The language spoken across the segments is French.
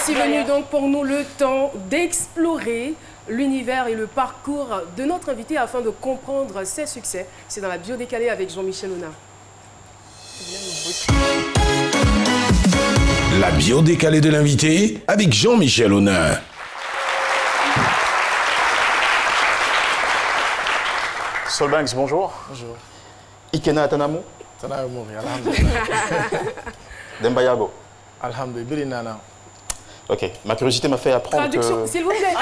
Voici venu donc pour nous le temps d'explorer l'univers et le parcours de notre invité afin de comprendre ses succès. C'est dans la bio décalée avec Jean-Michel Honin. La bio décalée de l'invité avec Jean-Michel Honin. Solbanks, bonjour. Bonjour. Ikena Atanamu. Tanamu, alhamdulillah. Dembayago. Alhamdulillah. Ok, ma curiosité m'a fait apprendre Traduction, que... s'il vous plaît.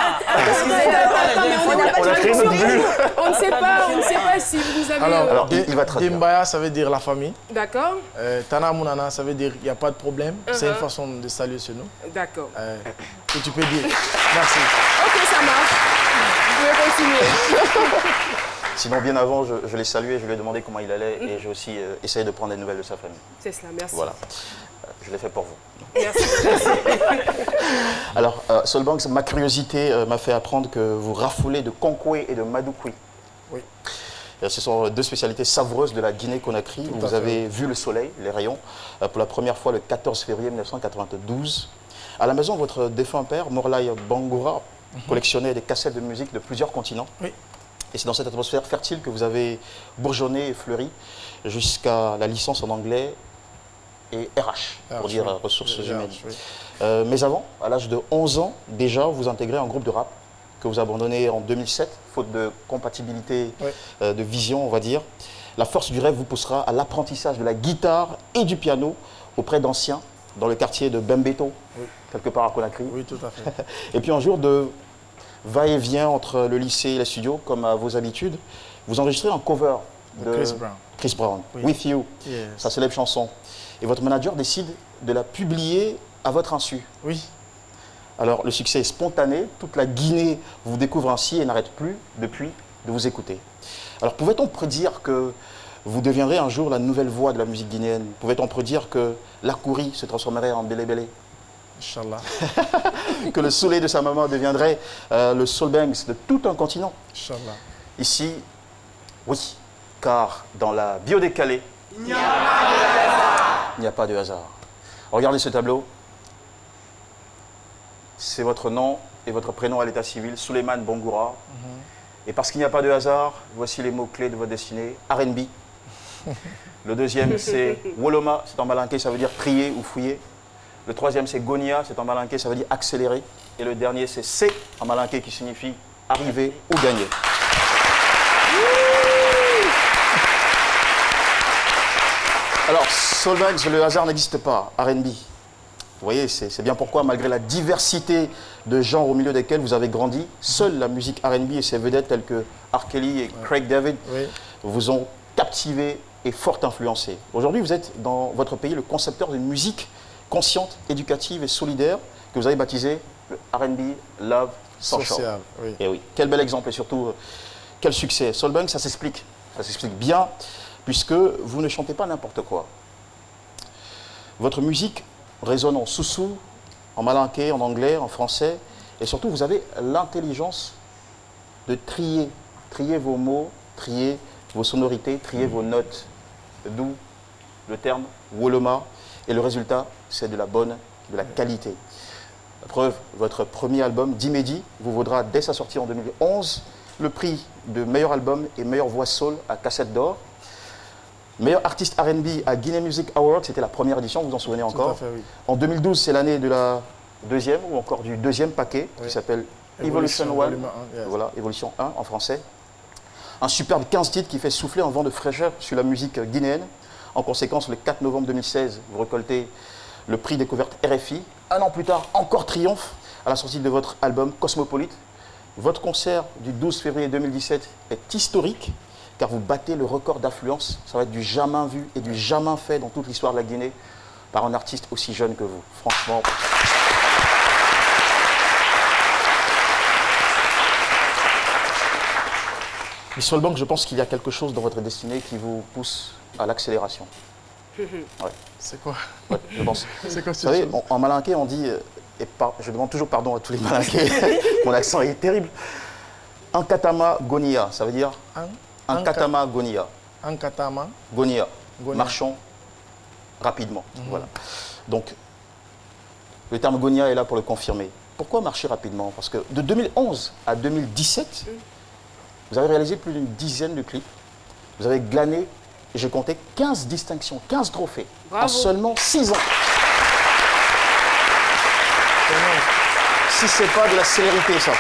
On ne sait pas si vous avez... Alors, il va traduire. Dembaya, ça veut dire la famille. D'accord. Tanamunana, ça veut dire il n'y a pas de problème. C'est une façon de saluer chez nous. D'accord. Que tu peux dire. Merci. Ok, ça marche. Vous pouvez continuer. Sinon, bien avant, je l'ai salué, je lui ai demandé comment il allait et j'ai aussi essayé de prendre des nouvelles de sa famille. C'est cela, merci. Voilà, je l'ai fait pour vous. Merci. Alors, Solbanks, ma curiosité m'a fait apprendre que vous raffolez de Konkoué et de Madoukoui. Oui. Ce sont deux spécialités savoureuses de la Guinée-Conakry où vous avez vu le soleil, les rayons, pour la première fois le 14 février 1992. À la maison, votre défunt père, Morlaï Bangoura, collectionnait des cassettes de musique de plusieurs continents. Oui. Et c'est dans cette atmosphère fertile que vous avez bourgeonné et fleuri jusqu'à la licence en anglais et RH, pour dire ressources humaines. Mais avant, à l'âge de 11 ans, déjà, vous intégrez un groupe de rap que vous abandonnez en 2007, faute de compatibilité de vision, on va dire. La force du rêve vous poussera à l'apprentissage de la guitare et du piano auprès d'anciens dans le quartier de Bembeto, quelque part à Conakry. Oui, tout à fait. Et puis un jour de va-et-vient entre le lycée et les studios, comme à vos habitudes, vous enregistrez un cover de Chris Brown, With You, sa célèbre chanson. Et votre manager décide de la publier à votre insu. Oui. Alors le succès est spontané, toute la Guinée vous découvre ainsi et n'arrête plus depuis de vous écouter. Alors pouvait-on prédire que vous deviendrez un jour la nouvelle voix de la musique guinéenne? Pouvait-on prédire que l'Akouri se transformerait en Bélé Bélé? Inch'Allah. Que le soleil de sa maman deviendrait le Solbanks de tout un continent? Inch'Allah. Ici, oui, car dans la bio décalée, il n'y a pas de hasard. Regardez ce tableau. C'est votre nom et votre prénom à l'état civil, Souleymane Bangoura. Et parce qu'il n'y a pas de hasard, voici les mots-clés de votre destinée. R&B. Le deuxième, c'est Woloma, c'est en malinké, ça veut dire trier ou fouiller. Le troisième, c'est Gonia, c'est en malinké, ça veut dire accélérer. Et le dernier, c'est C, en malinké, qui signifie arriver ou gagner. Alors, Solbanks, le hasard n'existe pas. R&B. Vous voyez, c'est bien pourquoi, malgré la diversité de genres au milieu desquels vous avez grandi, seule la musique R&B et ses vedettes telles que R. Kelly et Craig David vous ont captivé et fort influencé. Aujourd'hui, vous êtes dans votre pays le concepteur d'une musique consciente, éducative et solidaire que vous avez baptisé le R&B Love Social. Oui. Et oui, quel bel exemple et surtout quel succès. Solbanks, ça s'explique bien puisque vous ne chantez pas n'importe quoi. Votre musique résonne en soussou, en malinké, en anglais, en français et surtout vous avez l'intelligence de trier vos mots, trier vos sonorités, trier vos notes, d'où le terme Woloma. Et le résultat, c'est de la qualité. La preuve, votre premier album, Dimedi, vous vaudra dès sa sortie en 2011 le prix de meilleur album et meilleure voix soul à Cassette d'Or. Meilleur artiste R&B à Guinea Music Awards, c'était la première édition, vous vous en souvenez encore. Tout à fait, oui. En 2012, c'est l'année de la deuxième ou encore du deuxième paquet qui s'appelle Evolution 1. Voilà, Evolution 1 en français. Un superbe 15 titres qui fait souffler un vent de fraîcheur sur la musique guinéenne. En conséquence, le 4 novembre 2016, vous récoltez le prix découverte RFI. Un an plus tard, encore triomphe à la sortie de votre album Cosmopolite. Votre concert du 12 février 2017 est historique car vous battez le record d'affluence. Ça va être du jamais vu et du jamais fait dans toute l'histoire de la Guinée par un artiste aussi jeune que vous. Franchement. Mais Solbanks, je pense qu'il y a quelque chose dans votre destinée qui vous pousse à l'accélération. Ouais. C'est quoi? Ouais, je pense. C'est quoi? Vous savez, en malinké, on dit, je demande toujours pardon à tous les malinqués, mon accent est terrible. Ankatama Gonia, ça veut dire Ankatama Gonia. Ankatama Gonia. Marchons rapidement. Voilà. Donc, Le terme Gonia est là pour le confirmer. Pourquoi marcher rapidement? Parce que de 2011 à 2017, vous avez réalisé plus d'une dizaine de clips. Vous avez glané, et j'ai compté, 15 distinctions, 15 trophées. Bravo. En seulement 6 ans. Si c'est pas de la célérité, ça.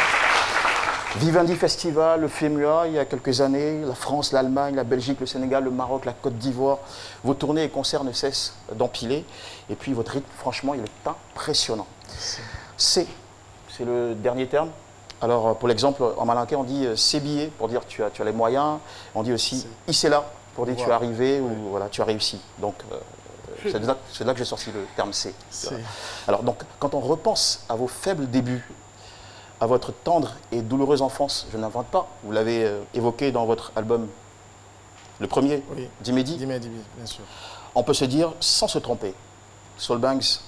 Vivendi Festival, le FEMUA, il y a quelques années, la France, l'Allemagne, la Belgique, le Sénégal, le Maroc, la Côte d'Ivoire. Vos tournées et concerts ne cessent d'empiler. Et puis votre rythme, franchement, il est impressionnant. C'est le dernier terme. Alors, pour l'exemple, en malinqué, on dit s'ébiller pour dire tu as les moyens. On dit aussi là pour dire tu es arrivé ou voilà, tu as réussi. Donc, c'est de là que j'ai sorti le terme C. Alors, donc, quand on repense à vos faibles débuts, à votre tendre et douloureuse enfance, je n'invente pas, vous l'avez évoqué dans votre album, le premier, Dimedi. Dimedi, bien sûr. On peut se dire, sans se tromper, Soul Banks,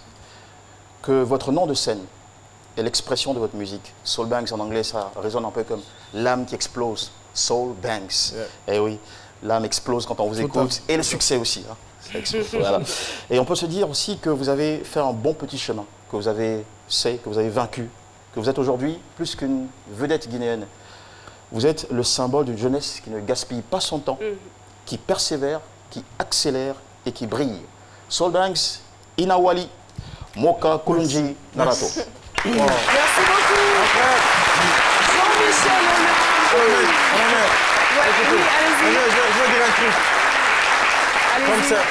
que votre nom de scène est l'expression de votre musique. Soul Banks, en anglais, ça résonne un peu comme l'âme qui explose. Soul Banks. Yeah. Et oui, l'âme explose quand on vous écoute, et le succès aussi. Hein. Ça explose, voilà. Et on peut se dire aussi que vous avez fait un bon petit chemin, que vous avez vaincu, que vous êtes aujourd'hui plus qu'une vedette guinéenne. Vous êtes le symbole d'une jeunesse qui ne gaspille pas son temps, qui persévère, qui accélère et qui brille. Soul Banks, Inawali, Moka Kulunji Narato. Merci beaucoup. Jean-Michel Écoutez, je veux dire un truc.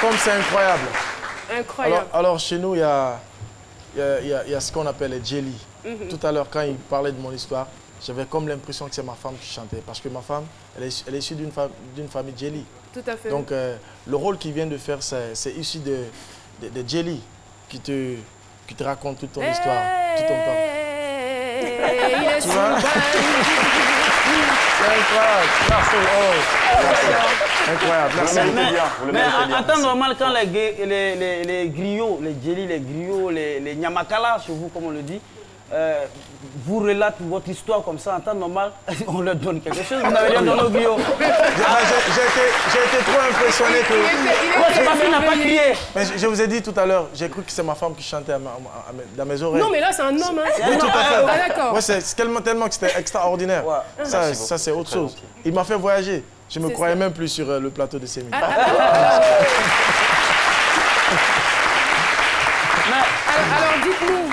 Comme c'est incroyable. Incroyable. Alors chez nous, il y a ce qu'on appelle les jelly. Tout à l'heure, quand il parlait de mon histoire, j'avais comme l'impression que c'est ma femme qui chantait. Parce que ma femme, elle est issue d'une famille jelly. Tout à fait. Donc, le rôle qu'il vient de faire, c'est issu de jelly qui te raconte toute ton histoire, tout ton temps. Tu vois? C'est incroyable. Incroyable. Merci. Mais en temps normal, quand les griots, les jelly, les griots, les nyamakala, chez vous, comme on le dit, vous relatez votre histoire comme ça, en temps normal, on leur donne quelque chose. Vous n'avez rien dans nos griots. J'ai été trop impressionné que... Ma fille n'a pas crié. Mais je vous ai dit tout à l'heure, j'ai cru que c'est ma femme qui chantait dans mes oreilles. Non, mais là, c'est un homme. Hein. Oui, tout à fait. Ah, d'accord. Ouais, c'est tellement que c'était extraordinaire. Ouais. Ça c'est autre chose. Il m'a fait voyager. Je ne me croyais même plus sur le plateau de Sémi. Alors, dites-nous,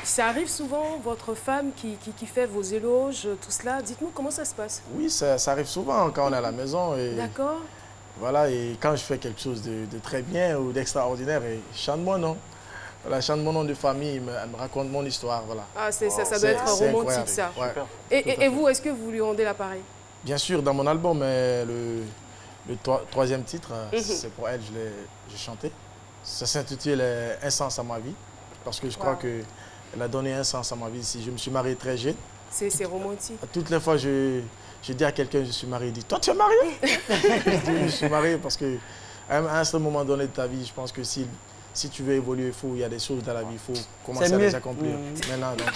ça arrive souvent, votre femme qui fait vos éloges, tout cela. Dites-nous comment ça se passe. Oui, ça arrive souvent quand on est à la maison. D'accord. Voilà, et quand je fais quelque chose de très bien ou d'extraordinaire, je chante mon nom. Voilà, je chante mon nom de famille, elle me raconte mon histoire. Voilà. Ah, ça doit être romantique, ça. Ouais. Et vous, est-ce que vous lui rendez l'appareil? Bien sûr, dans mon album, le troisième titre, c'est pour elle, j'ai chanté. Ça s'intitule Un sens à ma vie, parce que je crois qu'elle a donné un sens à ma vie. Si je me suis marié très jeune. C'est romantique. Toutes les fois, je dis à quelqu'un je suis marié, il dit « Toi, tu es marié ?» Je suis marié parce qu'à un certain moment donné de ta vie, je pense que si tu veux évoluer, il y a des choses dans la vie, il faut commencer à les accomplir. Maintenant, donc,